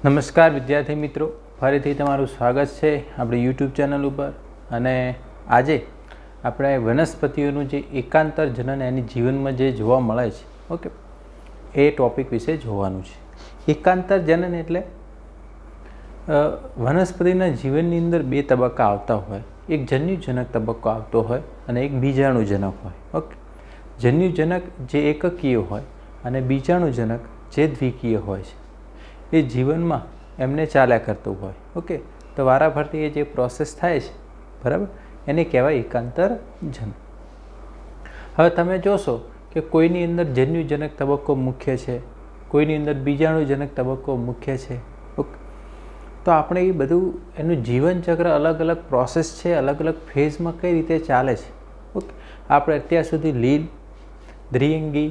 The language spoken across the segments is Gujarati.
નમસ્કાર વિદ્યાર્થી મિત્રો, ફરીથી તમારું સ્વાગત છે આપણી યુટ્યુબ ચેનલ ઉપર. અને આજે આપણે વનસ્પતિઓનું જે એકાંતર જનન એની જીવનમાં જે જોવા મળે છે, ઓકે, એ ટૉપિક વિશે જોવાનું છે. એકાંતર જનન એટલે વનસ્પતિના જીવનની અંદર બે તબક્કા આવતા હોય. એક જન્યુજનક તબક્કો આવતો હોય અને એક બીજાણુજનક હોય. ઓકે, જન્યુજનક જે એકકીય હોય અને બીજાણુજનક જે દ્વિકીય હોય છે, એ જીવનમાં એમને ચાલ્યા કરતું હોય. ઓકે, તો વારાફરતી એ જે પ્રોસેસ થાય છે, બરાબર, એને કહેવાય એકાંતર જનન. હવે તમે જોશો કે કોઈની અંદર જન્યુજનક તબક્કો મુખ્ય છે, કોઈની અંદર બીજાણુજનક તબક્કો મુખ્ય છે. ઓકે, તો આપણે એ બધું એનું જીવનચક્ર અલગ અલગ પ્રોસેસ છે, અલગ અલગ ફેઝમાં કઈ રીતે ચાલે છે. ઓકે, આપણે અત્યાર સુધી લીલ, દ્વિઅંગી,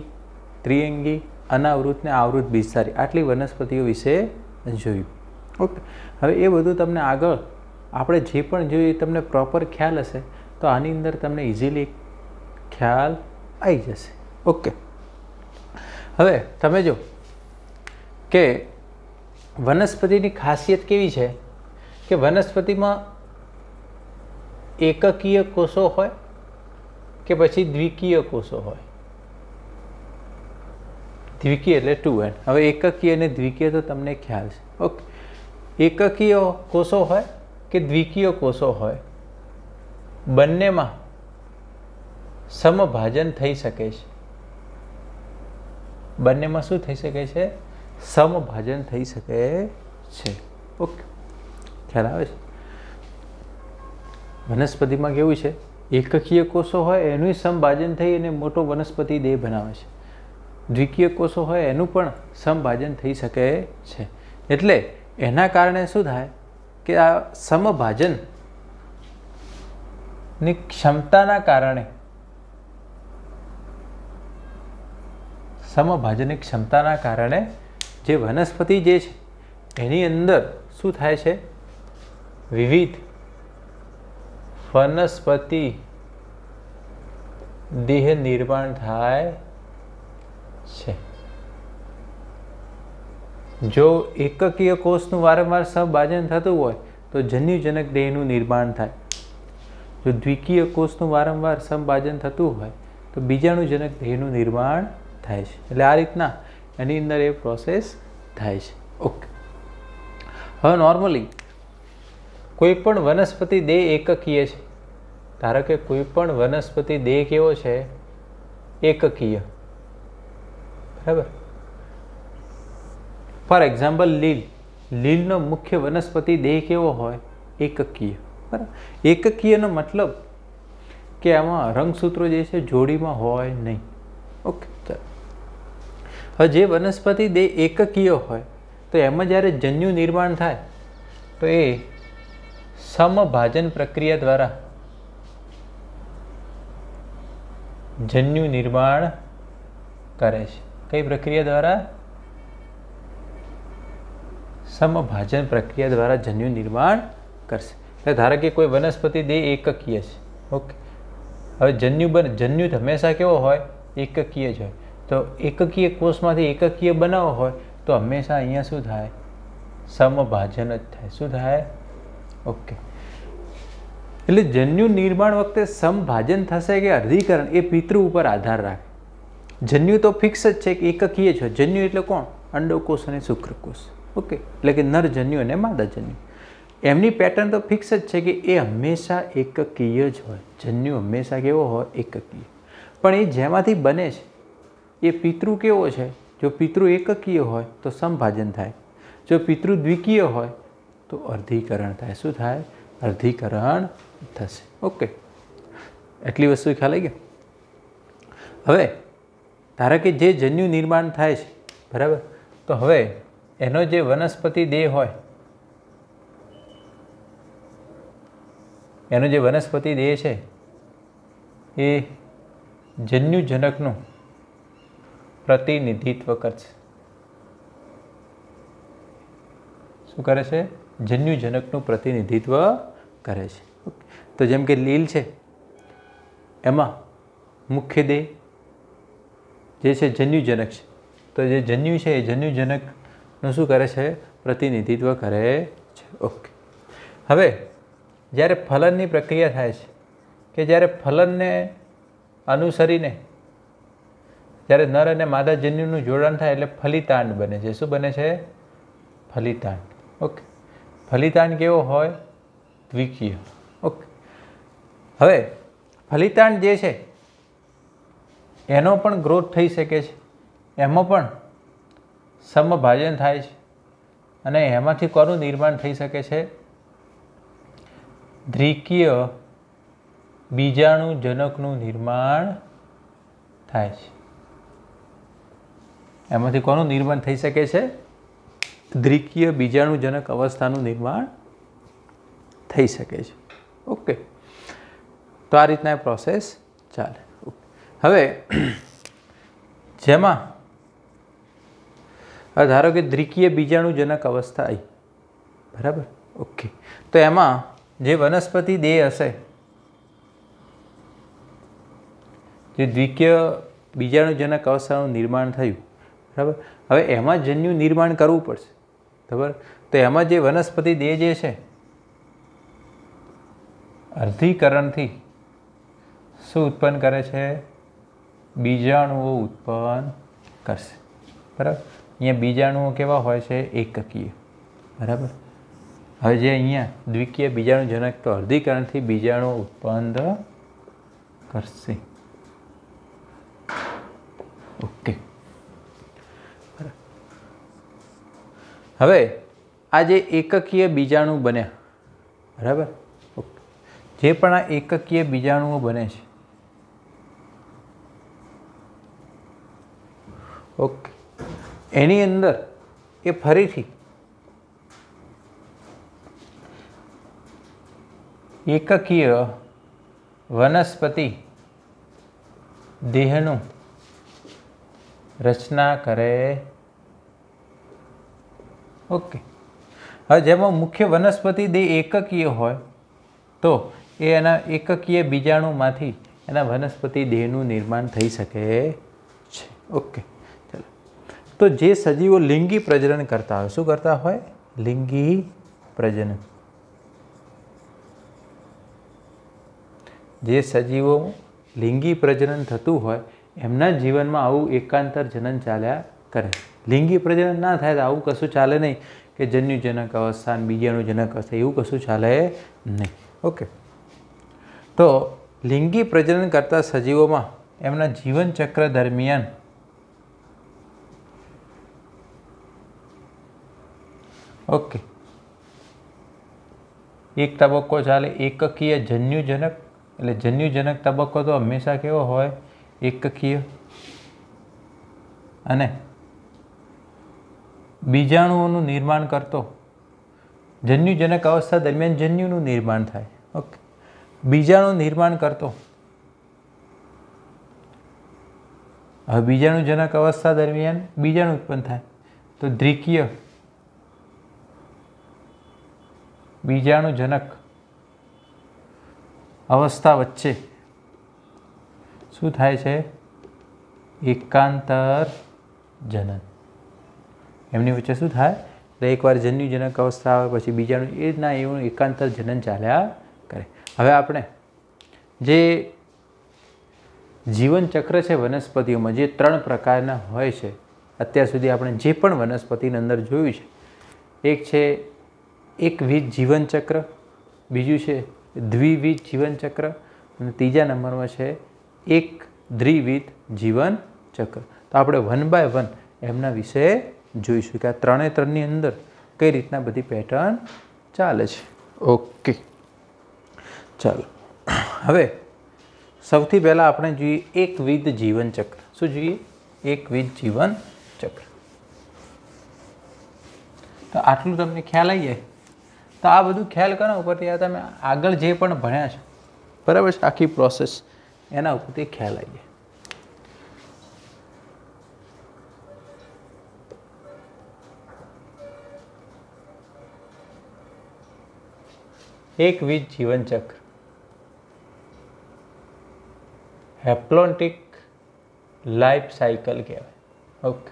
ત્રિઅંગી, અનાવૃત ને આવૃત બીજધારી આટલી વનસ્પતિઓ વિશે જોયું. ઓકે, હવે એ બધું તમને આગળ આપણે જે પણ જોયું તમને પ્રોપર ખ્યાલ હશે તો આની અંદર તમને ઇઝીલી ખ્યાલ આવી જશે. ઓકે, હવે તમે જો કે વનસ્પતિની ખાસિયત કેવી છે કે વનસ્પતિમાં એકકીય કોષો હોય કે પછી દ્વિકીય કોષો હોય. દ્વિકીય એટલે 2n. હવે એકકીય અને દ્વિકીય તો તમને ખ્યાલ છે. ઓકે, એકકીય કોષો હોય કે દ્વિકીય કોષો હોય, બંનેમાં સમભાજન થઈ શકે છે. બંનેમાં શું થઈ શકે છે? સમભાજન થઈ શકે છે. ઓકે, ખ્યાલ આવે છે? વનસ્પતિમાં કેવું છે? એકકીય કોષો હોય એનું સમભાજન થઈ અને મોટો વનસ્પતિ દેહ બનાવે છે. દ્વિકીય કોષો હોય એનું પણ સમભાજન થઈ શકે છે. એટલે એના કારણે શું થાય કે આ સમભાજનની ક્ષમતાના કારણે જે વનસ્પતિ જે છે એની અંદર શું થાય છે? વિવિધ વનસ્પતિ દેહ નિર્માણ થાય છે. જો એકકીય કોષનું વારંવાર સમભાજન થતું હોય તો જન્યુજનક દેહનું નિર્માણ થાય. જો દ્વિકીય કોષનું વારંવાર સમભાજન થતું હોય તો બીજાણુજનક દેહનું નિર્માણ થાય છે. એટલે આ રીતના એની અંદર એ પ્રોસેસ થાય છે. ઓકે, હવે નોર્મલી કોઈ પણ વનસ્પતિ દેહ એકકીય છે. ધારો કે કોઈ પણ વનસ્પતિ દેહ કેવો છે? એકકીય. બરાબર. ફોર એક્ઝામ્પલ લીલ. લીલનો મુખ્ય વનસ્પતિ દેહ કેવો હોય? એકકીય. બરાબર. એકકીયનો મતલબ કે આમાં રંગસૂત્રો જે છે જોડીમાં હોય નહીં. ઓકે, ચાલો. હવે જે વનસ્પતિ દેહ એકકીય હોય તો એમાં જ્યારે જન્યુ નિર્માણ થાય તો એ સમભાજન પ્રક્રિયા દ્વારા જન્યુ નિર્માણ કરે છે. કઈ પ્રક્રિયા દ્વારા? સમભાજન પ્રક્રિયા દ્વારા જન્યુ નિર્માણ કરશે. એટલે ધારો કે કોઈ વનસ્પતિ દેહ એકકીય છે. ઓકે, હવે જન્યુ હંમેશા કેવો હોય? એકકીય જ હોય. તો એકકીય કોષમાંથી એકકીય બનાવવો હોય તો હંમેશા અહીંયા શું થાય? સમભાજન જ થાય. શું થાય? ઓકે, એટલે જન્યુ નિર્માણ વખતે સમભાજન થશે કે અર્ધીકરણ એ પિતૃ ઉપર આધાર રાખે. જન્યુ તો ફિક્સ જ છે કે એકકીય છે. જન્યુ એટલે કોણ? અંડકોષ અને શુક્રકોષ. ઓકે, એટલે કે નરજન્યુ અને માદાજન્યુ. એમની પેટર્ન તો ફિક્સ જ છે કે એ હંમેશા એકકીય જ હોય. જન્યુ હંમેશા કેવો હોય? એકકીય. પણ એ જેમાંથી બને છે એ પિતૃ કેવો છે? જો પિતૃ એકકીય હોય તો સમભાજન થાય. જો પિતૃ દ્વિકીય હોય તો અર્ધીકરણ થાય. શું થાય? અર્ધીકરણ થશે. ઓકે, એટલી વસ્તુ ખ્યાલ આવી ગઈ. હવે ધારો કે જે જન્યુ નિર્માણ થાય છે, બરાબર, તો હવે એનો જે વનસ્પતિ દેહ હોય, એનો જે વનસ્પતિ દેહ છે એ જન્યુજનકનું પ્રતિનિધિત્વ કરશે. શું કરે છે? જન્યુજનકનું પ્રતિનિધિત્વ કરે છે. તો જેમ કે લીલ છે એમાં મુખ્ય દેહ જે છે જન્યુજનક છે. તો જે જન્યુ છે એ જન્યુજનકનું શું કરે છે? પ્રતિનિધિત્વ કરે છે. ઓકે. હવે જ્યારે ફલનની પ્રક્રિયા થાય છે કે જ્યારે ફલનને અનુસરીને જ્યારે નર અને માદા જન્યુનું જોડાણ થાય એટલે ફલિતાંડ બને છે. શું બને છે? ફલિતાંડ. ઓકે. ફલિતાંડ કેવો હોય? દ્વિકીય. ઓકે. હવે ફલિતાંડ જે છે એનો પણ ગ્રોથ થઈ શકે છે, એમાં પણ સમભાજન થાય છે અને એમાંથી કોનું નિર્માણ થઈ શકે છે? દ્વિકીય બીજાણુજનકનું નિર્માણ થાય છે. એમાંથી કોનું નિર્માણ થઈ શકે છે? દ્વિકીય બીજાણુજનક અવસ્થાનું નિર્માણ થઈ શકે છે. ઓકે. તો આ રીતના પ્રોસેસ ચાલે. હવે જેમાં ધારો કે દ્વિકીય બીજાણુજનક અવસ્થા આવી, બરાબર? ઓકે. તો એમાં જે વનસ્પતિ દેહ હશે, જે દ્વિકીય બીજાણુજનક અવસ્થાનું નિર્માણ થયું, બરાબર? હવે એમાં જન્યુ નિર્માણ કરવું પડશે, બરાબર? તો એમાં જે વનસ્પતિ દેહ જે છે અર્ધીકરણથી શું ઉત્પન્ન કરે છે? બીજાણુઓ ઉત્પન્ન કરશે, બરાબર? અહીંયા બીજાણુઓ કેવા હોય છે? એકકીય, બરાબર? હવે જે અહીંયા દ્વિકીય બીજાણુજનક તો અર્ધીકરણથી બીજાણુઓ ઉત્પન્ન કરશે. ઓકે. હવે આ જે એકકીય બીજાણુ બન્યા, બરાબર? ઓકે. જે પણ આ એકકીય બીજાણુઓ બને છે, ઓકે, એની અંદર એ ફરીથી એકકીય વનસ્પતિ દેહનું રચના કરે. ઓકે. હવે જેમાં મુખ્ય વનસ્પતિ દેહ એકકીય હોય તો એ એના એકકીય બીજાણુમાંથી એના વનસ્પતિ દેહનું નિર્માણ થઈ શકે છે. ઓકે. ચાલો. તો જે સજીવો લિંગી પ્રજનન કરતા હોય, શું કરતા હોય? લિંગી પ્રજનન. જે સજીવો લિંગી પ્રજનન થતું હોય એમના જીવનમાં આવું એકાંતર જનન ચાલ્યા કરે. લિંગી પ્રજનન ના થાય તો આવું કશું ચાલે નહીં કે જન્યુજનક અવસ્થા અને બીજાણુજનક અવસ્થા, એવું કશું ચાલે નહીં. ઓકે. તો લિંગી પ્રજનન કરતા સજીવોમાં એમના જીવન ચક્ર દરમિયાન ઓકે એક તબક્કો ચાલે એકકીય જન્યુજનક. એટલે જન્યુજનક તબક્કો તો હંમેશા કેવો હોય? એકકીય. અને બીજાણુઓનું નિર્માણ કરતો જન્યુજનક અવસ્થા દરમિયાન જન્યુનું નિર્માણ થાય. ઓકે. બીજાણુ નિર્માણ કરતો, હવે બીજાણુજનક અવસ્થા દરમિયાન બીજાણુ ઉત્પન્ન થાય તો દ્વિકીય બીજાણુજનક અવસ્થા વચ્ચે શું થાય છે? એકાંતર જનન. એમની વચ્ચે શું થાય? એટલે એકવાર જન્યુજનક અવસ્થા આવે પછી બીજાણુ, એ જ ના એવું એકાંતર જનન ચાલ્યા કરે. હવે આપણે જે જીવન ચક્ર છે વનસ્પતિઓમાં, જે 3 પ્રકારના હોય છે, અત્યાર સુધી આપણે જે પણ વનસ્પતિની અંદર જોયું છે, એક છે એકવિધ જીવન ચક્ર, બીજું છે દ્વિવિધ જીવન ચક્ર અને ત્રીજા નંબરમાં છે એક દ્વિવિધ જીવન ચક્ર. તો આપણે 1 બાય 1 એમના વિશે જોઈશું કે આ 3ની અંદર કઈ રીતના બધી પેટર્ન ચાલે છે. ઓકે. ચાલો. હવે સૌથી પહેલાં આપણે જોઈએ એકવિધ જીવન ચક્ર. શું જોઈએ? એકવિધ જીવન ચક્ર. તો આટલું તમને ખ્યાલ આવી જાય તો આ બધું ખ્યાલ કોના ઉપરથી આ તમે આગળ જે પણ ભણ્યા છો, બરાબર છે, આખી પ્રોસેસ એના ઉપરથી ખ્યાલ આવી જાય. એકવિધ જીવન ચક્ર હેપ્લોન્ટિક લાઈફ સાયકલ કહેવાય. ઓકે.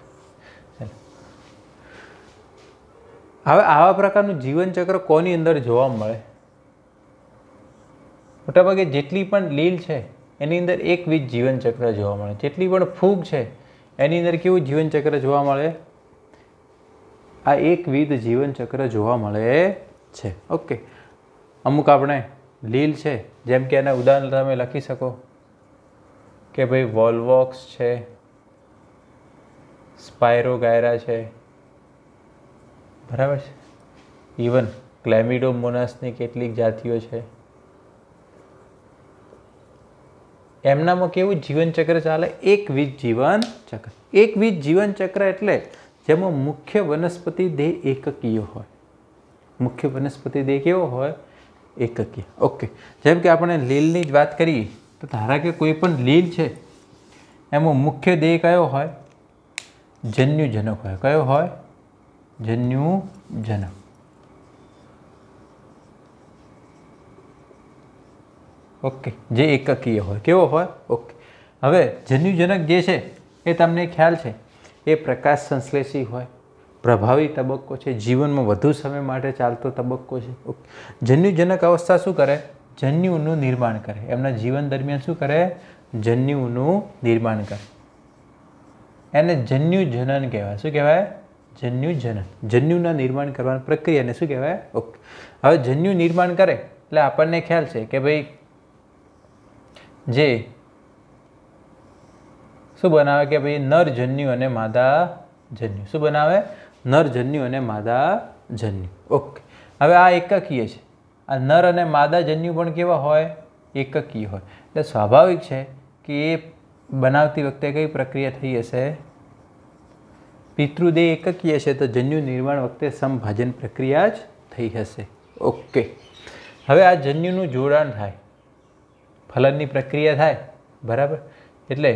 હવે આવા પ્રકારનું જીવનચક્ર કોની અંદર જોવા મળે? મોટાભાગે જેટલી પણ લીલ છે એની અંદર એકવિધ જીવનચક્ર જોવા મળે. જેટલી પણ ફૂગ છે એની અંદર કેવું જીવનચક્ર જોવા મળે? આ એકવિધ જીવનચક્ર જોવા મળે છે. ઓકે, અમુક આપણે લીલ છે, જેમ કે એના ઉદાહરણ તમે લખી શકો કે ભાઈ વોલ્વોક્સ છે, સ્પાયરોગાયરા છે, બરાબર છે. ઇવન ક્લેમિડોમોનાસની કેટલીક જાતિઓ છે. એમનામાં કેવું જીવનચક્ર ચાલે? એકવિધ જીવનચક્ર. એકવિધ જીવનચક્ર એટલે જેમાં મુખ્ય વનસ્પતિ દેહ એકકીય હોય. મુખ્ય વનસ્પતિ દેહ કેવો હોય? એકકીય. ઓકે, જેમ કે આપણે લીલની જ વાત કરીએ તો ધારા કે કોઈ પણ લીલ છે એમાં મુખ્ય દેહ કયો હોય? જન્યુજનક હોય. કયો હોય? જન્યુજનક. ઓકે, જે એકકીય હોય. કેવો હોય? ઓકે. હવે જન્યુજનક જે છે એ તમને ખ્યાલ છે એ પ્રકાશ સંશ્લેષી હોય, પ્રભાવી તબક્કો છે, જીવનમાં વધુ સમય માટે ચાલતો તબક્કો છે. ઓકે. જન્યુજનક અવસ્થા શું કરે? જન્યુનું નિર્માણ કરે. એમના જીવન દરમિયાન શું કરે? જન્યુનું નિર્માણ કરે. એને જન્યુજનન કહેવાય. શું કહેવાય? જન્યુજનન. જન્યુના નિર્માણ કરવાની પ્રક્રિયાને શું કહેવાય? ઓકે. હવે જન્યુ નિર્માણ કરે એટલે આપણને ખ્યાલ છે કે ભાઈ જે શું બનાવે કે ભાઈ નર જન્યુ અને માદા જન્યુ. શું બનાવે? નર જન્યુ અને માદા જન્યુ. ઓકે. હવે આ એકકીય છે. આ નર અને માદા જન્યુ પણ કેવા હોય? એકકીય હોય. એટલે સ્વાભાવિક છે કે એ બનાવતી વખતે કઈ પ્રક્રિયા થઈ હશે? પિતૃદેહ એકકીય છે તો જન્યુ નિર્માણ વખતે સમભાજન પ્રક્રિયા જ થઈ હશે. ઓકે. હવે આ જન્યુનું જોડાણ થાય, ફલનની પ્રક્રિયા થાય, બરાબર? એટલે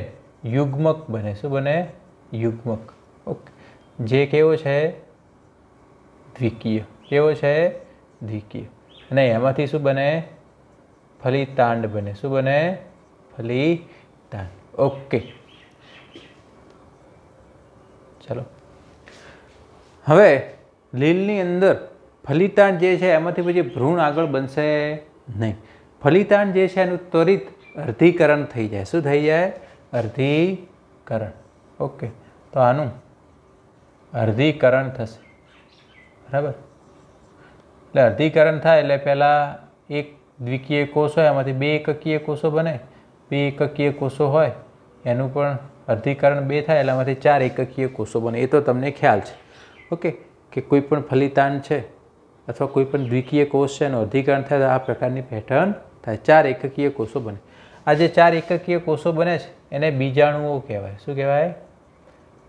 યુગ્મક બને. શું બને? યુગ્મક. ઓકે. જે કેવો છે? દ્વિકીય. કેવો છે? દ્વિકીય. અને એમાંથી શું બને? ફલિતાંડ બને. શું બને? ફલિતાંડ. ઓકે, ચલો. હવે લીલની અંદર ફલિતાંડ જે છે એમાંથી પછી ભ્રૂણ આગળ બનશે નહીં. ફલિતાંડ જે છે એનું ત્વરિત અર્ધીકરણ થઈ જાય. શું થઈ જાય? અર્ધીકરણ. ઓકે. તો આનું અર્ધીકરણ થશે, બરાબર? એટલે અર્ધીકરણ થાય એટલે પહેલાં એક દ્વિકીય કોષ હોય, એમાંથી બે એકકીય કોષો બને. બે એકકીય કોષો હોય એનું પણ અર્ધીકરણ બે થાય એટલે એમાંથી ચાર એકકીય કોષો બને. એ તો તમને ખ્યાલ છે. ઓકે, કે કોઈ પણ ફલિતાંડ છે અથવા કોઈ પણ દ્વિકીય કોષ છે એનું અર્ધીકરણ થાય તો આ પ્રકારની પેટર્ન થાય. ચાર એકકીય કોષો બને. આ જે ચાર એકકીય કોષો બને છે એને બીજાણુઓ કહેવાય. શું કહેવાય?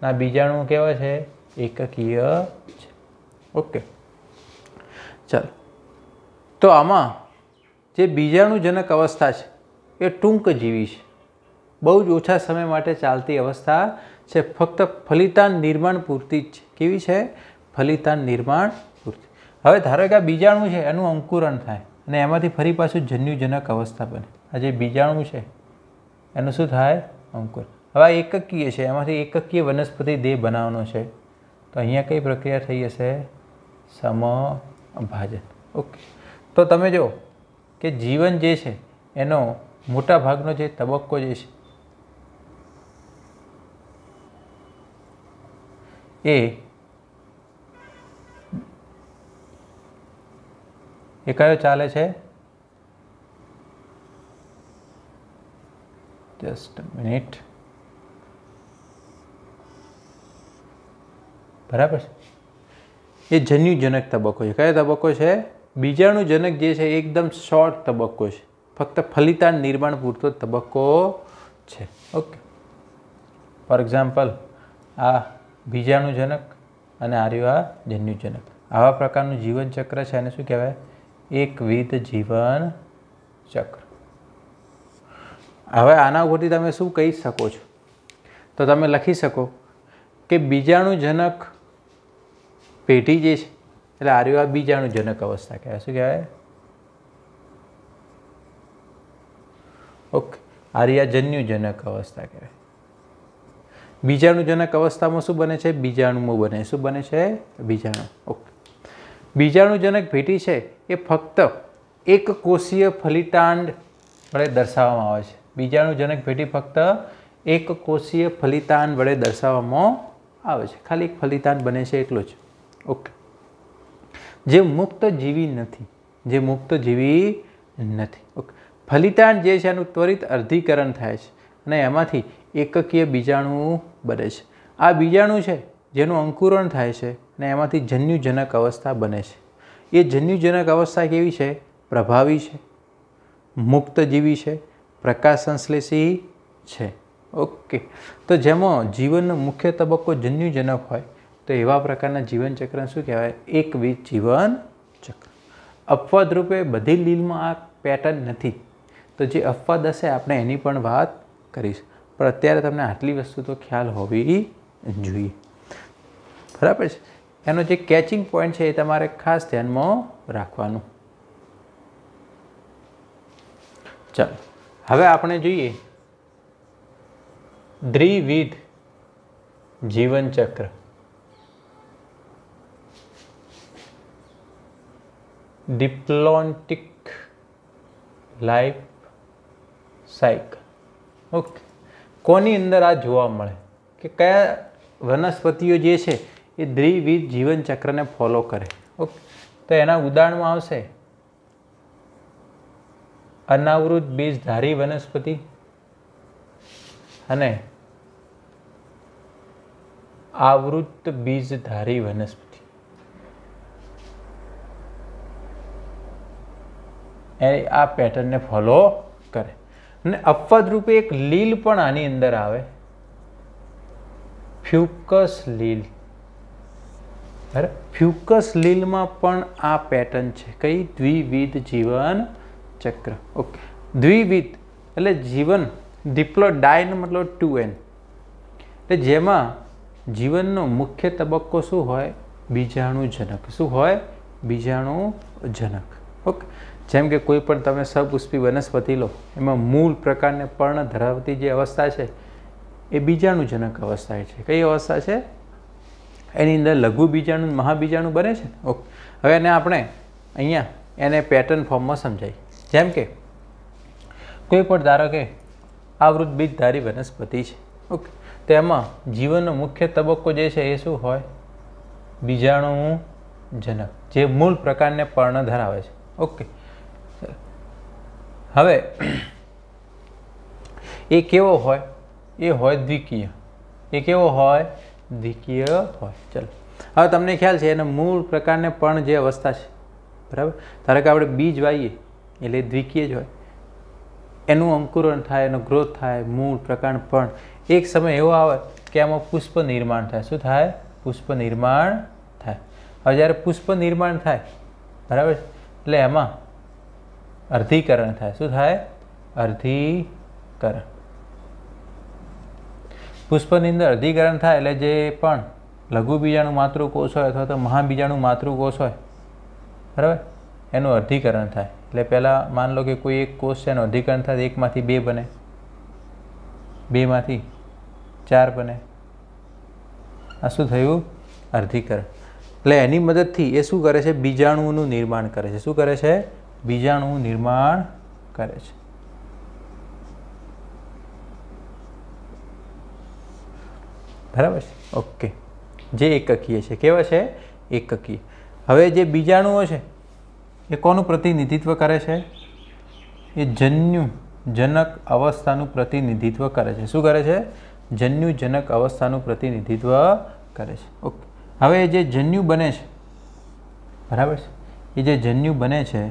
આ બીજાણુઓ કેવા છે? એકકીય છે. ઓકે, ચાલો. તો આમાં જે બીજાણુજનક અવસ્થા છે એ ટૂંકજીવી છે. બહુ જ ઓછા સમય માટે ચાલતી અવસ્થા છે. ફક્ત ફલિતાંડ નિર્માણ પૂરતી જ છે. કેવી છે? ફલિતાંડ નિર્માણ પૂરતી. હવે ધારો કે આ બીજાણુ છે એનું અંકુરણ થાય અને એમાંથી ફરી પાછું જન્યુજનક અવસ્થા બને. આ જે બીજાણુ છે એનું શું થાય? અંકુર. હવે આ એકકીય છે, એમાંથી એકકીય વનસ્પતિ દેહ બનાવવાનો છે. તો અહીંયા કઈ પ્રક્રિયા થઈ હશે? સમભાજન. ઓકે. તો તમે જો કે જીવન જે છે એનો મોટા ભાગનો જે તબક્કો જે છે એ કયો ચાલે છે? Just minute. બરાબર છે. એ જન્યુજનક તબક્કો છે. કયો તબક્કો છે? બીજાણુજનક જે છે એકદમ શોર્ટ તબક્કો છે. ફક્ત ફલિતાંડ નિર્માણ પૂરતો તબક્કો છે. ઓકે. ફોર એક્ઝામ્પલ આ બીજાણુજનક અને આ જન્યુજનક. આવા પ્રકારનું જીવનચક્ર છે એને શું કહેવાય? એકવિધ જીવન ચક્ર. હવે આના ઉપરથી તમે શું કહી શકો છો? તો તમે લખી શકો કે બીજાણુજનક પેઢી જે છે એટલે આ બીજાણુજનક અવસ્થા કહેવાય. શું કહેવાય? ઓકે. આ જન્યુજનક અવસ્થા કહેવાય. બીજાણુજનક અવસ્થામાં શું બને છે? બીજાણુઓ બને. શું બને છે? બીજાણુ. ઓકે. બીજાણુજનક પેઢી છે એ ફક્ત એક કોષીય ફલિતાંડ વડે દર્શાવવામાં આવે છે. બીજાણુજનક પેઢી ફક્ત એક કોષીય ફલિતાંડ વડે દર્શાવવામાં આવે છે. ખાલી એક ફલિતાંડ બને છે એટલો જ. ઓકે. જે મુક્ત જીવી નથી. જે મુક્ત જીવી નથી. ઓકે. ફલિતાંડ જે છે એનું ત્વરિત અર્ધીકરણ થાય છે અને એમાંથી એકકીય બીજાણુ બને છે. આ બીજાણુ છે જેનું અંકુરણ થાય છે અને એમાંથી જન્યુજનક અવસ્થા બને છે. એ જન્યુજનક અવસ્થા કેવી છે? પ્રભાવી છે, મુક્તજીવી છે, પ્રકાશ સંશ્લેષી છે. ઓકે. તો જેમાં જીવનનો મુખ્ય તબક્કો જન્યુજનક હોય તો એવા પ્રકારના જીવનચક્રને શું કહેવાય? એકવિધ જીવન ચક્ર. અપવાદ રૂપે બધી લીલમાં આ પેટર્ન નથી, તો જે અપવાદ હશે આપણે એની પણ વાત કરીશું, પણ અત્યારે તમને આટલી વસ્તુ તો ખ્યાલ હોવી જોઈએ. બરાબર છે. એનો જે કેચિંગ પોઈન્ટ છે એ તમારે ખાસ ધ્યાનમાં રાખવાનું. ચાલો હવે આપણે જોઈએ દ્વિવિધ જીવનચક્ર. ડિપ્લોન્ટિક લાઈફ સાયકલ. ઓકે. કોની અંદર આ જોવા મળે કે કયા વનસ્પતિઓ જે છે એ દ્વિવિધ જીવનચક્રને ફોલો કરે? ઓકે. તો એના ઉદાહરણમાં આવશે અનાવૃત બીજધારી વનસ્પતિ અને આવૃત બીજધારી વનસ્પતિ. એ આ પેટર્નને ફોલો કરે. અને અપવાદ રૂપે એક લીલ પણ આની અંદર આવે, ફ્યુકસ લીલ. બરાબર. ફ્યુકસ લીલમાં પણ આ પેટર્ન છે. કઈ? દ્વિવિધ જીવન ચક્ર. ઓકે. દ્વિવિધ એટલે જીવન, ડિપ્લોડાઇન મતલબ 2n, એટલે જેમાં જીવનનો મુખ્ય તબક્કો શું હોય? બીજાણુજનક. શું હોય? બીજાણુજનક. ઓકે. જેમ કે કોઈ પણ તમે સપુષ્પી વનસ્પતિ લો, એમાં મૂળ પ્રકારને પર્ણ ધરાવતી જે અવસ્થા છે એ બીજાણુજનક અવસ્થા છે. કઈ અવસ્થા છે? એની અંદર લઘુ બીજાણુ, મહાબીજાણુ બને છે. ઓકે. હવે એને આપણે અહીંયા એને પેટર્ન ફોર્મમાં સમજાય. જેમ કે કોઈ પણ ધારો કે આવૃત બીજધારી વનસ્પતિ છે. ઓકે. તો એમાં જીવનનો મુખ્ય તબક્કો જે છે એ શું હોય? બીજાણુજનક, જે મૂળ પ્રકારને પર્ણ ધરાવે છે. ઓકે. હવે એ કેવો હોય? એ હોય દ્વિકીય. એ કેવો હોય? દ્વિકીય હોય. ચલો હવે તમને ખ્યાલ છે એના મૂળ પ્રકારને પણ જે અવસ્થા છે, બરાબર. ધારો કે આપણે બીજ વાવીએ એટલે દ્વિકીય જ હોય. એનું અંકુરણ થાય, એનો ગ્રોથ થાય, મૂળ પ્રકાર પણ. એક સમય એવો આવે કે એમાં પુષ્પ નિર્માણ થાય. શું થાય? પુષ્પ નિર્માણ થાય. હવે જ્યારે પુષ્પ નિર્માણ થાય, બરાબર, એટલે એમાં અર્ધીકરણ થાય. શું થાય? અર્ધીકરણ. પુષ્પની અંદર અર્ધીકરણ થાય એટલે જે પણ લઘુ બીજાણુ માતૃકોષ હોય અથવા તો મહાબીજાણુ માતૃકોષ હોય, બરાબર, એનું અર્ધીકરણ થાય. એટલે પહેલાં માન લો કે કોઈ એક કોષ છે એનું અર્ધીકરણ થાય, એકમાંથી 2 બને, 2માંથી 4 બને. આ શું થયું? અર્ધીકરણ. એટલે એની મદદથી એ શું કરે છે? બીજાણુઓનું નિર્માણ કરે છે. શું કરે છે? બીજાણુનું નિર્માણ કરે છે. બરાબર છે. ઓકે. જે એકકીય છે. કેવા છે? એકકીય. હવે જે બીજાણુઓ છે એ કોનું પ્રતિનિધિત્વ કરે છે? એ જન્યુજનક અવસ્થાનું પ્રતિનિધિત્વ કરે છે. શું કરે છે? જન્યુજનક અવસ્થાનું પ્રતિનિધિત્વ કરે છે. ઓકે. હવે જે જન્યુ બને છે, બરાબર છે, એ જે જન્યુ બને છે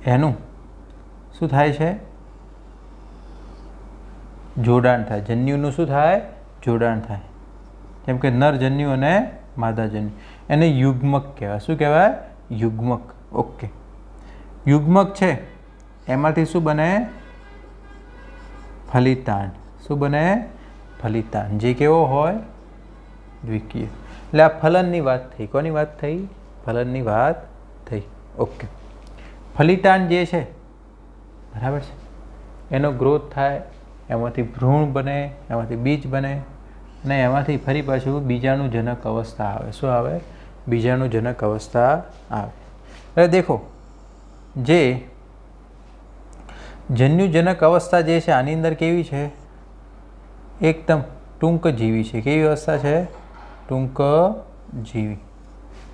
એનું શું થાય છે? જોડાણ થાય. જન્યુનું શું થાય? જોડાણ થાય. જેમ કે નર જન્યુ અને માદા જન્યુ. એને યુગ્મક કહેવાય. શું કહેવાય? યુગ્મક. ઓકે. યુગ્મક છે એમાંથી શું બને? ફલિતાંડ. શું બને? ફલિતાંડ. જે કેવો હોય? દ્વિકીય. એટલે આ ફલનની વાત થઈ. કોની વાત થઈ? ફલનની વાત થઈ. ઓકે. ફલિતાંડ જે છે, બરાબર છે, એનો ગ્રોથ થાય, એમાંથી ભ્રૂણ બને, એમાંથી બીજ બને અને એમાંથી ફરી પાછું બીજાણુજનક અવસ્થા આવે. શું આવે? બીજાણુજનક અવસ્થા આવે। હવે દેખો જે જન્યુજનક અવસ્થા જે છે આની અંદર કેવી છે, એકદમ ટૂંકજીવી છે। કેવી અવસ્થા છે? ટૂંકજીવી,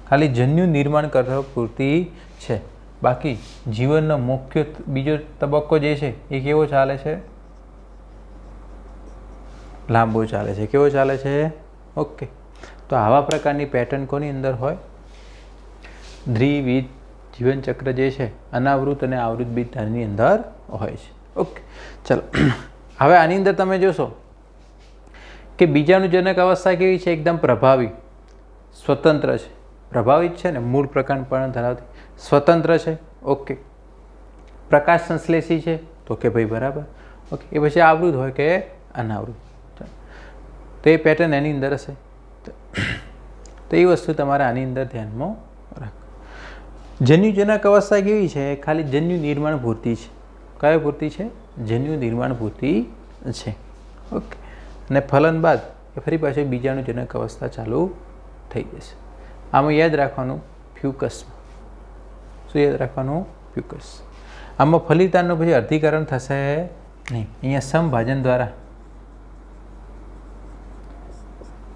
ખાલી જન્યુ નિર્માણ કરવા પૂરતી છે। બાકી જીવનનો મુખ્ય બીજો તબક્કો જે છે એ કેવો ચાલે છે? લાંબો ચાલે છે। કેવો ચાલે છે? ઓકે। તો આવા પ્રકારની પેટર્ન કોની અંદર હોય? દ્વિવિધ જીવનચક્ર જે છે અનાવૃત અને આવૃત બીજધારીની અંદર હોય છે। ઓકે, ચલો હવે આની અંદર તમે જોશો કે બીજાણુજનક અવસ્થા કેવી છે? એકદમ પ્રભાવી, સ્વતંત્ર છે। પ્રભાવિત છે ને, મૂળ પ્રકાંડપણ ધરાવતી, સ્વતંત્ર છે। ઓકે, પ્રકાશ સંશ્લેષી છે, તો કે ભાઈ બરાબર। ઓકે, એ પછી આવૃત હોય કે અનાવૃત, તો એ પેટર્ન એની અંદર હશે। તો એ વસ્તુ તમારે આની અંદર ધ્યાનમાં રાખો। જન્યુજનક અવસ્થા કેવી છે? ખાલી જન્યુ નિર્માણ પૂરતી છે। કયા પૂરતી છે? જન્યુ નિર્માણ પૂરતી છે। ઓકે, અને ફલન બાદ એ ફરી પાછી બીજાણુજનક અવસ્થા ચાલુ થઈ જશે। આમાં યાદ રાખવાનું ફ્યુકસમાં, શું યાદ રાખવાનું? ફ્યુકસ। આમાં ફલિતાનનું પછી અર્ધીકરણ થશે નહીં, અહીંયા સમભાજન દ્વારા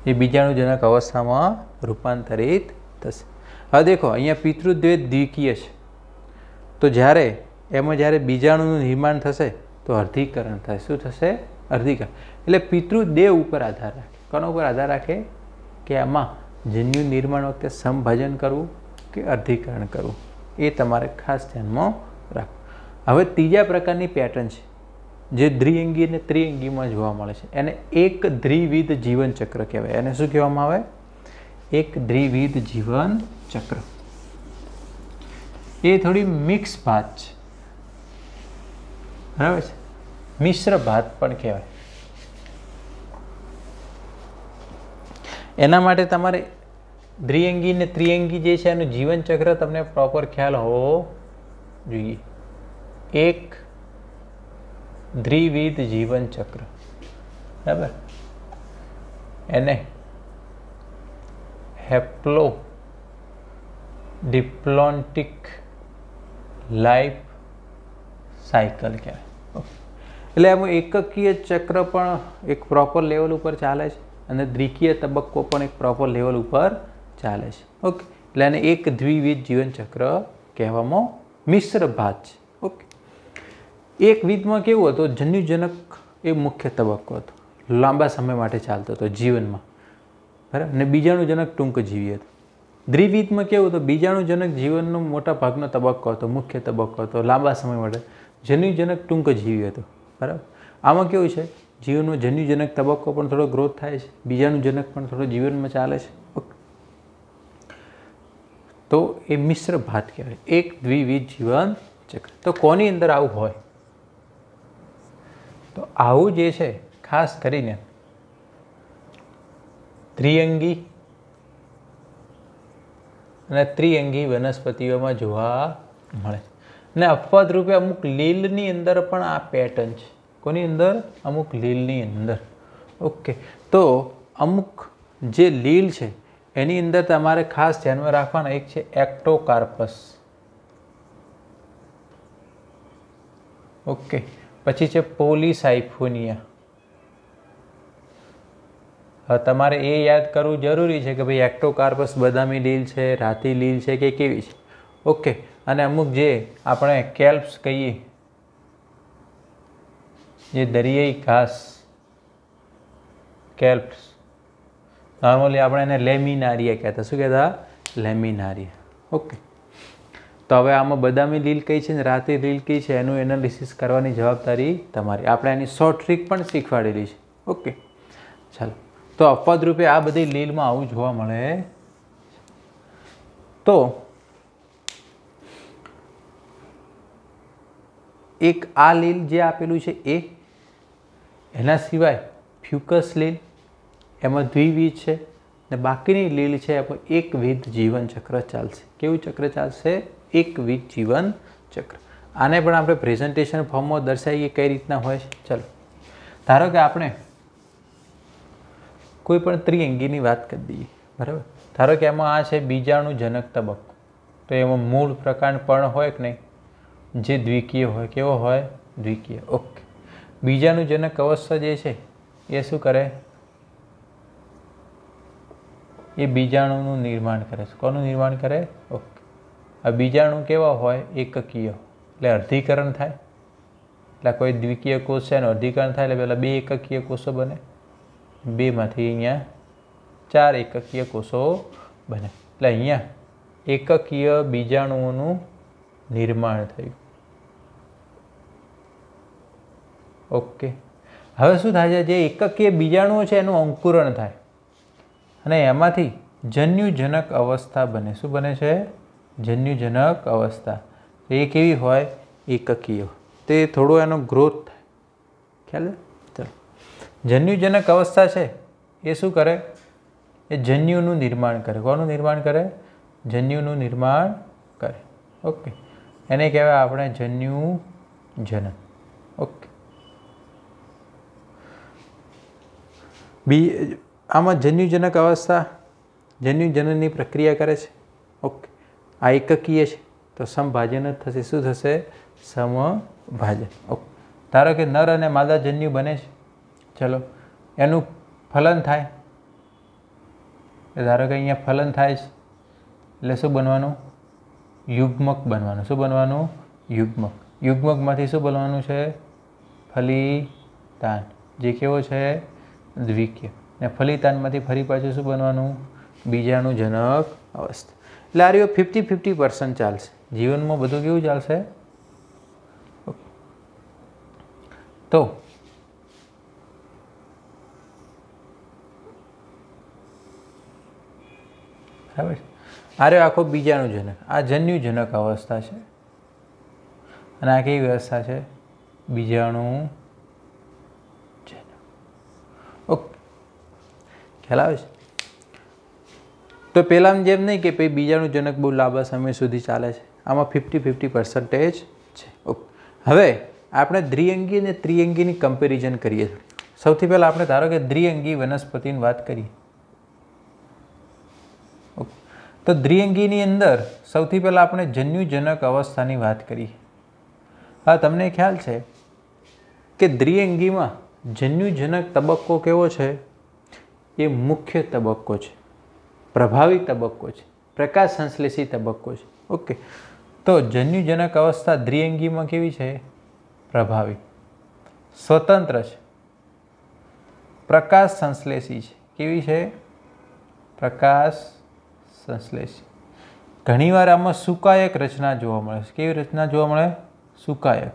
એ બીજાણુજનક અવસ્થામાં રૂપાંતરિત થશે। હવે દેખો અહીંયા પિતૃદ્વૈત દ્વિકીય છે, તો જ્યારે એમાં જ્યારે બીજાણુનું નિર્માણ થશે તો અર્ધીકરણ થાય। શું થશે? અર્ધીકરણ। એટલે પિતૃદેવ ઉપર આધાર રાખે। કોના ઉપર આધાર રાખે? કે આમાં જન્યુ નિર્માણ વખતે સમભાજન કરવું કે અર્ધીકરણ કરવું, એ તમારે ખાસ ધ્યાનમાં રાખવું। હવે ત્રીજા પ્રકારની પેટર્ન છે જે દ્વિઅંગી અને ત્રિઅંગીમાં જોવા મળે છે, એને એક દ્વિવિધ જીવનચક્ર કહેવાય। એને શું કહેવામાં આવે? એક દ્વિવિધ જીવનચક્ર। એ થોડી મિક્સ ભાત છે, બરાબર છે? મિશ્ર ભાત પણ કહેવાય। એના માટે તમારે દ્વિઅંગી અને ત્રિઅંગી જે છે એનું જીવનચક્ર તમને પ્રોપર ખ્યાલ હોવો જોઈએ। એક દ્વિવિધ જીવનચક્ર, બરાબર, એને હેપ્લો ડિપ્લોન્ટિક લાઈફ સાયકલ કહેવાય। એટલે આમાં એકકીય ચક્ર પણ એક પ્રોપર લેવલ ઉપર ચાલે છે અને દ્વિકીય તબક્કો પણ એક પ્રોપર લેવલ ઉપર ચાલે છે। ઓકે, એટલે એને એક દ્વિવિધ જીવનચક્ર કહેવામાં મિશ્ર ભાત છે। ઓકે, એક વિધમાં કેવું હતું? જન્યુજનક એ મુખ્ય તબક્કો હતો, લાંબા સમય માટે ચાલતો હતો જીવનમાં, બરાબર, અને બીજાણુજનક ટૂંકજીવી હતો। દ્વિવિધમાં કેવું હતું? બીજાણુજનક જીવનનો મોટા ભાગનો તબક્કો હતો, મુખ્ય તબક્કો હતો, લાંબા સમય માટે। જન્યુજનક ટૂંકજીવી હતો, બરાબર। આમાં કેવું છે? જીવનમાં જન્યુજનક તબક્કો પણ થોડો ગ્રોથ થાય છે, બીજાણુજનક પણ થોડો જીવનમાં ચાલે છે। ઓકે, તો એ મિશ્ર ભાત કહેવાય, એક દ્વિવિધ જીવન ચક્ર। તો કોની અંદર આવું હોય? તો આવું જે છે ખાસ કરીને દ્વિઅંગી અને ત્રિઅંગી વનસ્પતિઓમાં જોવા મળે છે, અને અપવાદ રૂપે અમુક લીલની અંદર પણ આ પેટર્ન છે। કોની અંદર? અમુક લીલની અંદર। ઓકે, તો અમુક જે લીલ છે એની અંદર તમારે ખાસ ધ્યાનમાં રાખવાના, એક છે એક્ટોકાર્પસ, ઓકે, પછી છે પોલીસાઇફોનિયા। હવે તમારે એ યાદ કરવું જરૂરી છે કે ભાઈ એક્ટોકાર્પસ બદામી લીલ છે, રાતી લીલ છે કે કેવી છે। ઓકે, અને અમુક જે આપણે કેલ્પ્સ કહીએ, જે દરિયાઈ ઘાસ, કેલ્પ્સ, નોર્મલી આપણે એને લેમિનારિયા કહેતા। શું કહેતા? લેમિનારિયા। ઓકે, તો હવે આમાં બદામી લીલ કઈ છે ને રાતી લીલ કઈ છે એનું એનાલિસિસ કરવાની જવાબદારી તમારી। આપણે એની શોર્ટ ટ્રીક પણ શીખવાડેલી છે। ઓકે, ચાલો, તો અપવાદ રૂપે આ બધી લીલમાં આવું જોવા મળે। તો એક આ લીલ જે આપેલું છે એ, એના સિવાય ફ્યુકસ લીલ એમાં દ્વિવિધ છે, ને બાકીની લીલ છે એમાં એકવિધ જીવનચક્ર ચાલશે। કેવું ચક્ર ચાલશે? એકવિધ જીવનચક્ર। આને પણ આપણે પ્રેઝન્ટેશન ફોર્મમાં દર્શાવીએ કઈ રીતના હોય છે। ચલો, ધારો કે આપણે કોઈ પણ ત્રિઅંગીની વાત કરી દઈએ, બરાબર. ધારો કે આમાં આ છે બીજાણુજનક તબક્કો, તો એમાં મૂળ પ્રકાંડ પણ હોય કે નહીં, જે દ્વિકીય હોય. કેવો હોય? દ્વિકીય. ઓકે. બીજાણુજનક અવસ્થા જે છે એ શું કરે? એ બીજાણુનું નિર્માણ કરે છે. કોનું નિર્માણ કરે? ઓકે. આ બીજાણુ કેવા હોય? એકકીય, એટલે અર્ધીકરણ થાય. એટલે કોઈ દ્વિકીય કોષ છે એનું અર્ધીકરણ થાય એટલે પહેલાં 2 એકકીય કોષો બને, 2માંથી અહીંયા 4 એકકીય કોષો બને. એટલે અહીંયા એકકીય બીજાણુઓનું નિર્માણ થયું. ઓકે. હવે શું થાય છે? જે એકકીય બીજાણુઓ છે એનું અંકુરણ થાય અને એમાંથી જન્યુજનક અવસ્થા બને. શું બને છે? જન્યુજનક અવસ્થા. એ કેવી હોય? એકકીય. તે થોડો એનો ગ્રોથ થાય. ખ્યાલ છે? ચાલો. જન્યુજનક અવસ્થા છે એ શું કરે? એ જન્યુનું નિર્માણ કરે. કોનું નિર્માણ કરે? જન્યુનું નિર્માણ કરે. ઓકે. એને કહેવાય આપણે જન્યુજનક. ઓકે. આમાં જન્યુજનક અવસ્થા જન્યુજનનની પ્રક્રિયા કરે છે. ઓકે. આ એકકીય છે તો સમભાજન જ થશે. શું થશે? સમભાજન. ઓકે. ધારો કે નર અને માદા જન્યુ બને છે. ચલો, એનું ફલન થાય. ધારો કે અહીંયા ફલન થાય છે એટલે શું બનવાનું? યુગ્મક બનવાનું. શું બનવાનું? યુગ્મક. યુગ્મકમાંથી શું બનવાનું છે? ફલિતાન, જે કેવો છે? દ્વિકીય. ને ફલિતાનમાંથી ફરી પાછું શું બનવાનું? બીજાણુજનક અવસ્થા. એટલે આ રહ્યો 50-50% ચાલશે. જીવનમાં બધું કેવું ચાલશે? તો બરાબર. આ રહ્યો આખો બીજાણુજનક. આ જન્યુજનક અવસ્થા છે અને આ કેવી વ્યવસ્થા છે? બીજાણુજનક. ઓકે. ખ્યાલ આવે છે? તો પહેલાંની જેમ નહીં કે ભાઈ બીજાણુજનક બહુ લાંબા સમય સુધી ચાલે છે. આમાં 50-50% છે. ઓકે. હવે આપણે દ્વિઅંગી અને ત્રિઅંગીની કમ્પેરિઝન કરીએ. સૌથી પહેલાં આપણે ધારો કે દ્વિઅંગી વનસ્પતિની વાત કરીએ. ઓકે. તો દ્વિઅંગીની અંદર સૌથી પહેલાં આપણે જન્યુજનક અવસ્થાની વાત કરીએ. હા, તમને ખ્યાલ છે કે દ્વિઅંગીમાં જન્યુજનક તબક્કો કેવો છે? એ મુખ્ય તબક્કો છે, પ્રભાવી તબક્કો છે, પ્રકાશ સંશ્લેષી તબક્કો છે. ઓકે. તો જન્યુજનક અવસ્થા દ્વિઅંગીમાં કેવી છે? પ્રભાવી, સ્વતંત્ર છે, પ્રકાશ સંશ્લેષી છે. કેવી છે? પ્રકાશ સંશ્લેષી. ઘણીવાર આમાં સુકાયક રચના જોવા મળે છે. કેવી રચના જોવા મળે? સુકાયક.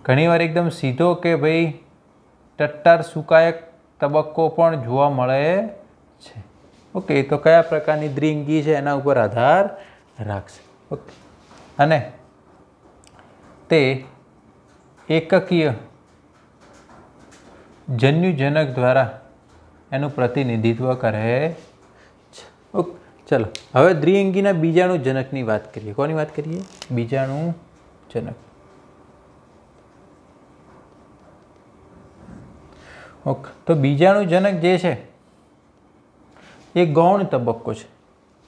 ઘણીવાર એકદમ સીધો કે ભાઈ ટટ્ટાર સુકાયક તબક્કો પણ જોવા મળે છે. ઓકે. તો કયા પ્રકારની દ્વિઅંગી છે એના ઉપર આધાર રાખશે. ઓકે. અને તે એકકીય જન્યુજનક દ્વારા એનું પ્રતિનિધિત્વ કરે છે. ઓકે. ચલો, હવે દ્વિઅંગીના બીજાણુજનકની વાત કરીએ. કોની વાત કરીએ? બીજાણુજનક. ઓકે. તો બીજાણુજનક જે છે એ ગૌણ તબક્કો છે.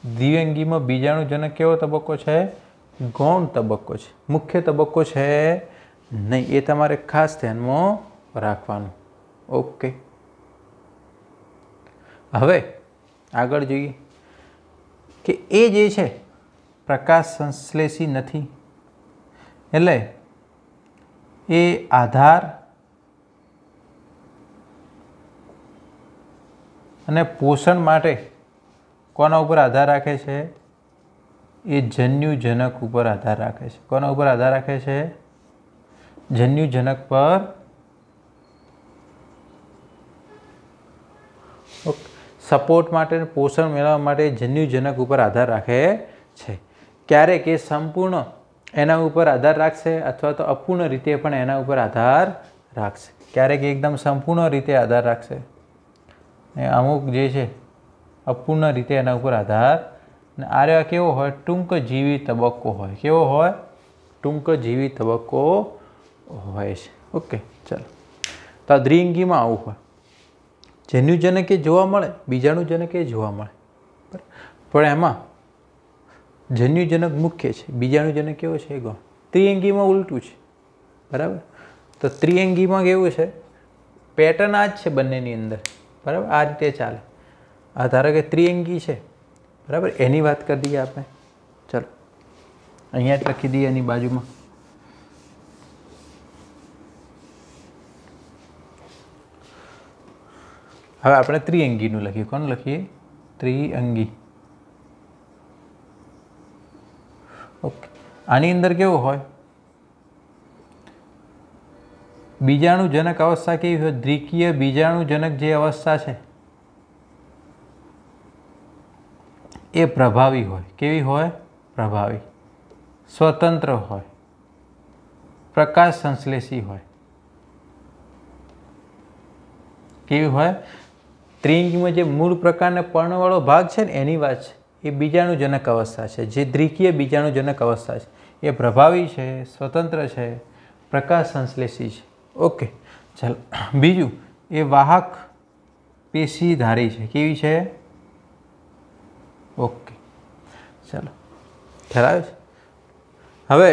દ્વિઅંગીમાં બીજાણુજનક કેવો તબક્કો છે? ગૌણ તબક્કો છે. મુખ્ય તબક્કો છે નહીં. એ તમારે ખાસ ધ્યાનમાં રાખવાનું. ઓકે. હવે આગળ જોઈએ કે એ જે છે પ્રકાશ સંશ્લેષી નથી, એટલે એ આધાર અને પોષણ માટે કોના ઉપર આધાર રાખે છે? એ જન્યુજનક ઉપર આધાર રાખે છે. કોના ઉપર આધાર રાખે છે? જન્યુજનક પર. સપોર્ટ માટે, પોષણ મેળવવા માટે જન્યુજનક ઉપર આધાર રાખે છે. ક્યારેક એ સંપૂર્ણ એના ઉપર આધાર રાખશે અથવા તો અપૂર્ણ રીતે પણ એના ઉપર આધાર રાખશે. ક્યારેક એકદમ સંપૂર્ણ રીતે આધાર રાખશે, અમુક જે છે અપૂર્ણ રીતે એના ઉપર આધાર. અને આ કેવો હોય? ટૂંકજીવી તબક્કો હોય. કેવો હોય? ટૂંકજીવી તબક્કો હોય છે. ઓકે. ચાલો, તો આ દ્વિઅંગીમાં આવું હોય. જન્યુજનક એ જોવા મળે, બીજાણુજનક એ જોવા મળે, પણ એમાં જન્યુજનક મુખ્ય છે, બીજાણુજનક કેવો છે ગૌણ. ત્રિઅંગીમાં ઉલટું છે, બરાબર. તો ત્રિઅંગીમાં કેવું છે, પેટર્ન આ જ છે બંનેની અંદર, બરાબર. આ રીતે ચાલે. આ ધારો કે ત્રિઅંગી છે, બરાબર, એની વાત કરી દઈએ આપણે. ચલો અહીંયા જ લખી દઈએ એની બાજુમાં. હવે આપણે ત્રિઅંગીનું લખીએ. કોનું લખીએ? ત્રિઅંગી. ઓકે. આની અંદર કેવું હોય, બીજાણુજનક અવસ્થા કેવી હોય? દ્વિકીય બીજાણુજનક જે અવસ્થા છે એ પ્રભાવી હોય. કેવી હોય? પ્રભાવી. સ્વતંત્ર હોય, પ્રકાશ સંશ્લેષી હોય. કેવી હોય? ત્રિઅંગીમાં જે મૂળ પ્રકારના પર્ણવાળો ભાગ છે ને એની વાત છે, એ બીજાણુજનક અવસ્થા છે. જે દ્વિકીય બીજાણુજનક અવસ્થા છે એ પ્રભાવી છે, સ્વતંત્ર છે, પ્રકાશ સંશ્લેષી છે. ઓકે, ચાલો. બીજું, એ વાહક પેશીધારી છે. કેવી છે? ઓકે, ચાલો, ખ્યાલ આવે છે. હવે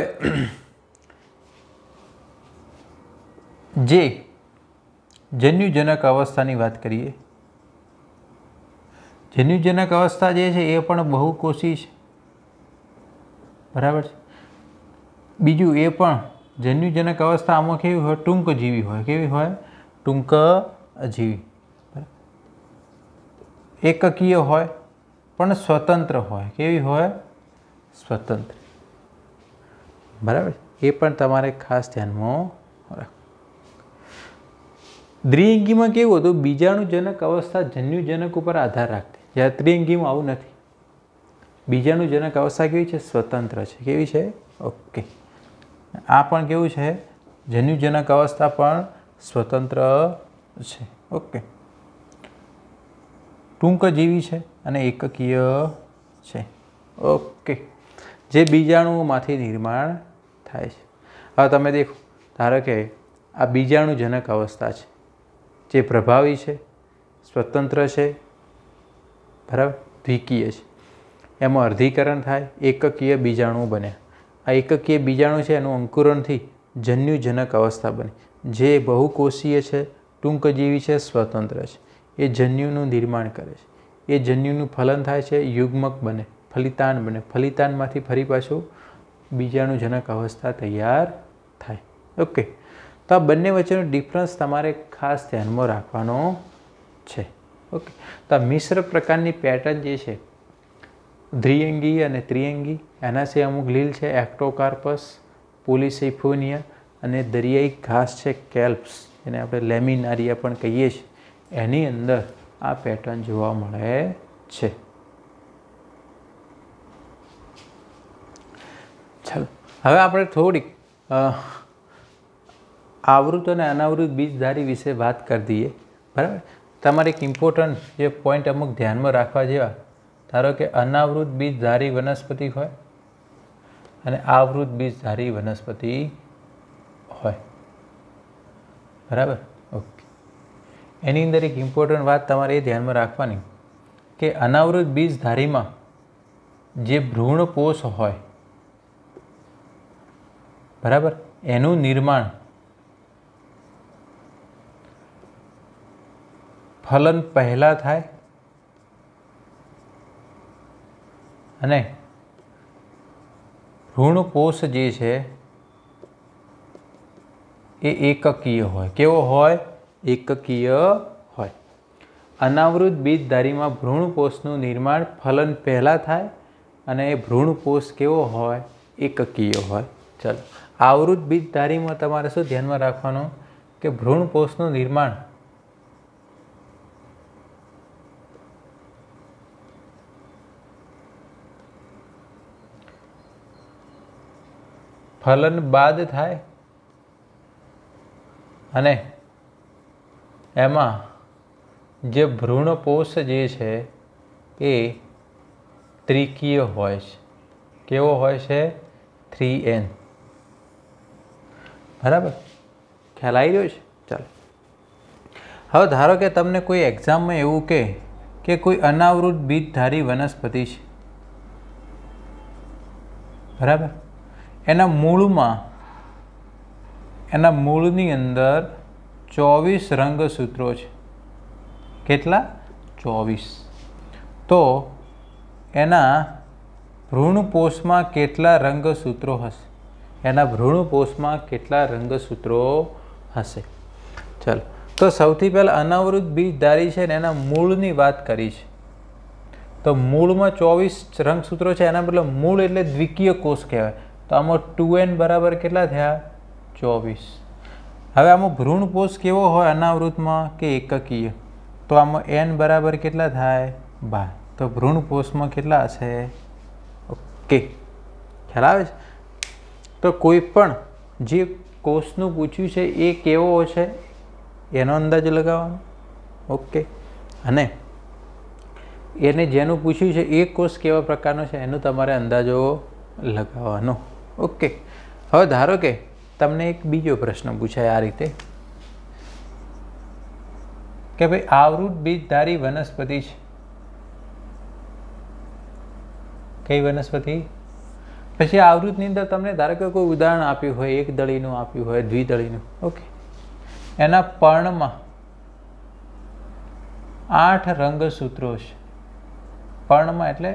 જે જન્યુજનક અવસ્થાની વાત કરીએ. જન્યુજનક અવસ્થા જે છે એ પણ બહુકોષી છે, બરાબર છે. બીજું, એ પણ જન્યુજનક અવસ્થા આમાં કેવી હોય? ટૂંકજીવી હોય. કેવી હોય? ટૂંકજીવી. એકકીય હોય પણ સ્વતંત્ર હોય. કેવી હોય? સ્વતંત્ર, બરાબર. એ પણ તમારે ખાસ ધ્યાનમાં રાખો. દ્વિઅંગીમાં કેવું હતું? બીજાણુજનક અવસ્થા જન્યુજનક ઉપર આધાર રાખતી, જ્યારે ત્રિઅંગીમાં આવું નથી. બીજાણુજનક અવસ્થા કેવી છે? સ્વતંત્ર છે. કેવી છે? ઓકે. આ પણ કેવું છે? જન્યુજનક અવસ્થા પણ સ્વતંત્ર છે. ઓકે. ટૂંકજીવી છે અને એકકીય છે. ઓકે. જે બીજાણુઓમાંથી નિર્માણ થાય છે. હવે તમે દેખો, ધારો કે આ બીજાણુજનક અવસ્થા છે, જે પ્રભાવી છે, સ્વતંત્ર છે, બરાબર, દ્વિકીય છે. એમાં અર્ધીકરણ થાય, એકકીય બીજાણુ બને. આ એકકીય બીજાણુ છે એનું અંકુરણથી જન્યુજનક અવસ્થા બને, જે બહુકોષીય છે, ટૂંકજીવી છે, સ્વતંત્ર છે. એ જન્યુનું નિર્માણ કરે છે. એ જન્યુનું ફલન થાય છે, યુગ્મક બને, ફલિતાંડ બને. ફલિતાંડમાંથી ફરી પાછું બીજાણુજનક અવસ્થા તૈયાર થાય. ઓકે. તો આ બંને વચ્ચેનો ડિફરન્સ તમારે ખાસ ધ્યાનમાં રાખવાનો છે. ઓકે. તો આ મિશ્ર પ્રકારની પેટર્ન જે છે, દ્વિઅંગી અને ત્રિઅંગી, એના છે અમુક લીલ છે, એક્ટોકાર્પસ, પોલિસિફોનિયા, અને દરિયાઈ ઘાસ છે કેલ્પ્સ, એને આપણે લેમિનારિયા પણ કહીએ છીએ. એની અંદર આ પેટર્ન જોવા મળે છે. ચાલો, હવે આપણે થોડીક આવૃત અને અનાવૃત બીજધારી વિશે વાત કરી દઈએ, બરાબર. તમારે એક ઇમ્પોર્ટન્ટ જે પોઈન્ટ અમુક ધ્યાનમાં રાખવા જેવા, ધારો કે અનાવૃત બીજધારી વનસ્પતિ હોય અને આવૃત બીજધારી વનસ્પતિ હોય, બરાબર. ઓકે. એની અંદર એક ઇમ્પોર્ટન્ટ વાત તમારે એ ધ્યાનમાં રાખવાની કે અનાવૃત બીજધારીમાં જે ભ્રૂણપોષ હોય, બરાબર, એનું નિર્માણ ફલન પહેલાં થાય અને ભ્રૂણપોષ જે છે એ એકકીય હોય. કેવો હોય? એકકીય હોય. અનાવૃત બીજધારીમાં ભ્રૂણપોષનું નિર્માણ ફલન પહેલાં થાય અને એ ભ્રૂણપોષ કેવો હોય? એકકીય હોય. ચાલો, આવૃત બીજધારીમાં તમારે શું ધ્યાનમાં રાખવાનું કે ભ્રૂણપોષનું નિર્માણ ફલન બાદ થાય અને એમાં જે ભ્રૂણપોષ જે છે એ ત્રિકીય હોય છે. કેવો હોય છે? 3n. બરાબર, ખ્યાલ આવી રહ્યો છે? ચાલો, હવે ધારો કે તમને કોઈ એક્ઝામમાં એવું કે કોઈ અનાવૃત બીજધારી વનસ્પતિ છે, બરાબર, એના મૂળની અંદર 24 રંગસૂત્રો છે. કેટલા? 24. તો એના ભ્રૂણપોષમાં કેટલા રંગસૂત્રો હશે? એના ભ્રૂણપોષમાં કેટલા રંગસૂત્રો હશે? ચાલો, તો સૌથી પહેલાં અનાવૃત બીજધારી છે ને એના મૂળની વાત કરી છે. તો મૂળમાં 24 રંગસૂત્રો છે, એના મતલબ મૂળ એટલે દ્વિકીય કોષ કહેવાય. તો આમાં 2n બરાબર કેટલા થયા? 24. હવે આમાં ભ્રૂણપોષ કેવો હોય અનાવૃતમાં કે એકકીય? તો આમાં n બરાબર કેટલા થાય? 12. તો ભ્રૂણપોષમાં કેટલા હશે? ઓકે, ખ્યાલ આવે છે? તો કોઈ પણ જે કોષનું પૂછ્યું છે એ કેવો છે એનો અંદાજ લગાવવાનો. ઓકે, અને એને જેનું પૂછ્યું છે એ કોષ કેવા પ્રકારનો છે એનો તમારે અંદાજો લગાવવાનો. ઓકે, હવે ધારો કે તમને એક બીજો પ્રશ્ન પૂછાય આ રીતે કે ભાઈ આવૃત બીજધારી વનસ્પતિ છે. કઈ વનસ્પતિ? પછી આવૃતની અંદર તમને ધારો કે કોઈ ઉદાહરણ આપ્યું હોય, એક દળીનું આપ્યું હોય, દ્વિદળીનું. ઓકે, એના પર્ણમાં 8 રંગસૂત્રો છે. પર્ણમાં એટલે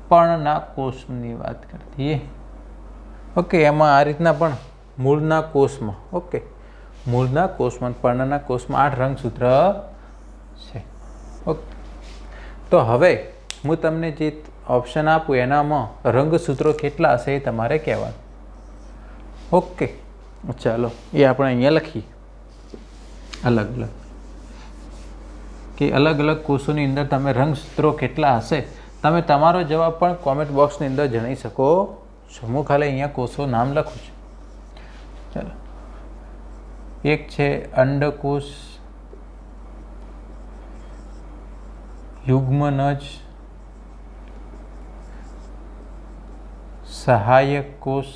પર્ણના કોષની વાત કરતી. ઓકે, એમાં આ રીતના પણ મૂળના કોષમાં, ઓકે, મૂળના કોષમાં પર્ણના કોષમાં 8 રંગસૂત્ર છે. ઓકે, તો હવે હું તમને જે ઓપ્શન આપું એનામાં રંગસૂત્રો કેટલા હશે એ તમારે કહેવાનું. ઓકે, ચાલો એ આપણે અહીંયા લખીએ. અલગ અલગ કે અલગ અલગ કોષોની અંદર તમે રંગસૂત્રો કેટલા હશે તમે તમારો જવાબ પણ કોમેન્ટ બોક્સની અંદર જણાવી શકો છો. હું ખાલી અહીંયા કોષો નામ લખું છું. ચાલો, એક છે અંડકોષ, યુગ્મનજ, સહાયક કોષ,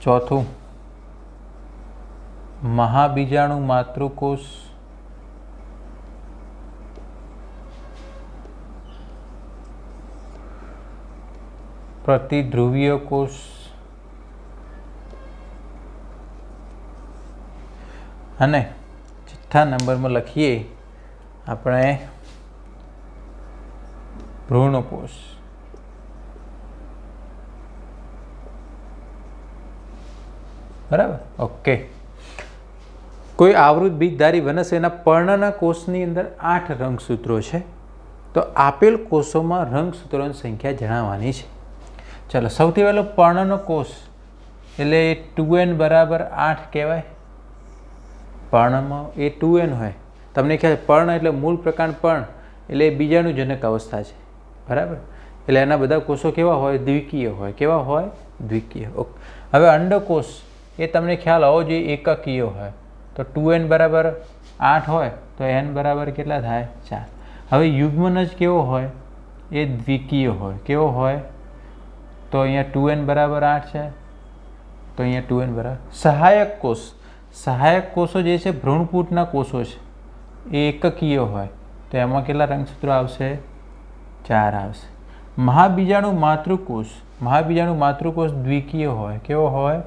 ચોથું મહાબીજાણુ માતૃકોષ, પ્રતિધ્રુવીય કોષ, અને છઠ્ઠા નંબરમાં લખીએ આપણે ભ્રૂણકોષ. બરાબર. ઓકે, કોઈ આવૃત બીજધારી વનસ્પતિના પર્ણના કોષની અંદર 8 રંગસૂત્રો છે. તો આપેલ કોષોમાં રંગસૂત્રોની સંખ્યા જણાવવાની છે. ચાલો, સૌથી પહેલો પર્ણનો કોષ એટલે 2n બરાબર 8 કહેવાય. પર્ણમાં એ 2n હોય. તમને ખ્યાલ, પર્ણ એટલે મૂળ પ્રકાર પર્ણ એટલે બીજાણુજનક અવસ્થા છે. બરાબર, એટલે એના બધા કોષો કેવા હોય? દ્વિકીય હોય. કેવા હોય? દ્વિકીય. ઓકે, હવે અંડકોષ એ તમને ખ્યાલ હોવો જોઈએ એકકીય હોય. તો 2n બરાબર 8 હોય તો n બરાબર કેટલા થાય? 4. હવે યુગ્મનજ કેવો હોય? એ દ્વિકીય હોય. કેવો હોય? તો અહીંયા 2n બરાબર 8 છે, તો અહીંયા 2n બરાબર. સહાયક કોષ, સહાયક કોષો જે છે ભ્રૂણપૂટના કોષો છે એ એકકીય હોય. તો એમાં કેટલા રંગસૂત્રો આવશે? 4 આવશે. મહાબીજાણુ માતૃકોષ, મહાબીજાણુ માતૃકોષ દ્વિકીય હોય. કેવો હોય?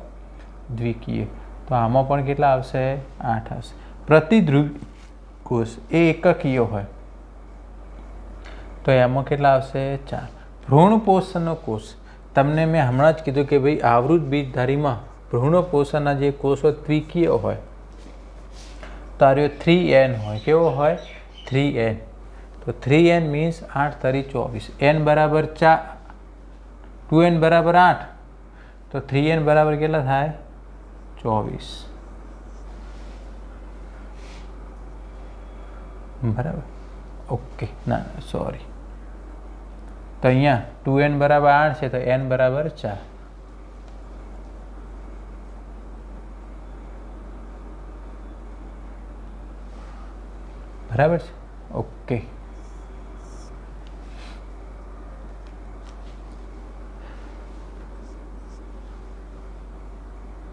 દ્વિકીય. તો આમાં પણ કેટલા આવશે? 8 આવશે. પ્રતિધ્રુવી કોષ એ એકકીય હોય. તો એમાં કેટલા આવશે? 4. ભ્રૂણપોષણનો કોષ, તમને મેં હમણાં જ કીધું કે ભાઈ આવૃત બીજધારીમાં ભ્રૂણપોષણના જે કોષો દ્વિકીય હોય તો આ 3n હોય. કેવો હોય? 3n. તો 3n મીન્સ 8 તરી 24. n બરાબર 4, 2n બરાબર 8, તો 3n બરાબર કેટલા થાય? 24. બરાબર. ઓકે, ના સોરી, તો અહીંયા 2n બરાબર 8 છે તો n બરાબર 4. બરાબર છે. ઓકે,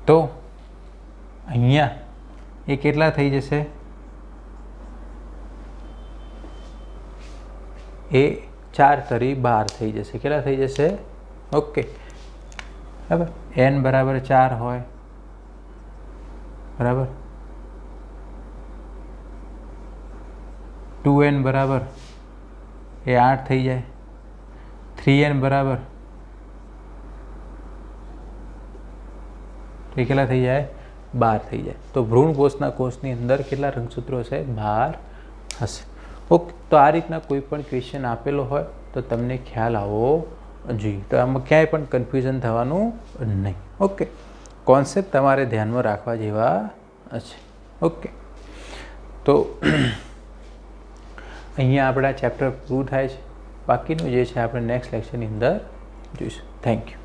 તો એ કેટલા થઈ જશે? એ 4 તરી 12 થઈ જશે. કેટલા થઈ જશે? ઓકે, બરાબર. n બરાબર 4 હોય, બરાબર. 2n બરાબર એ 8 થઈ જાય. 3n બરાબર એ કેટલા થઈ જાય? 12 થઈ જાય. તો ભ્રૂણ કોષની અંદર કેટલા રંગસૂત્રો હશે? 12 હશે. ઓકે, તો આ રીતના કોઈ પણ ક્વેશ્ચન આપેલો હોય તો તમને ખ્યાલ આવવો જોઈએ. તો આમાં ક્યાંય પણ કન્ફ્યુઝન થવાનું નહીં. ઓકે, કોન્સેપ્ટ તમારે ધ્યાનમાં રાખવા જેવા છે. ઓકે, તો અહીંયા આપણા ચેપ્ટર પૂરું થાય છે. બાકીનું જે છે આપણે નેક્સ્ટ લેક્ચરની અંદર જોઈશું. Thank you.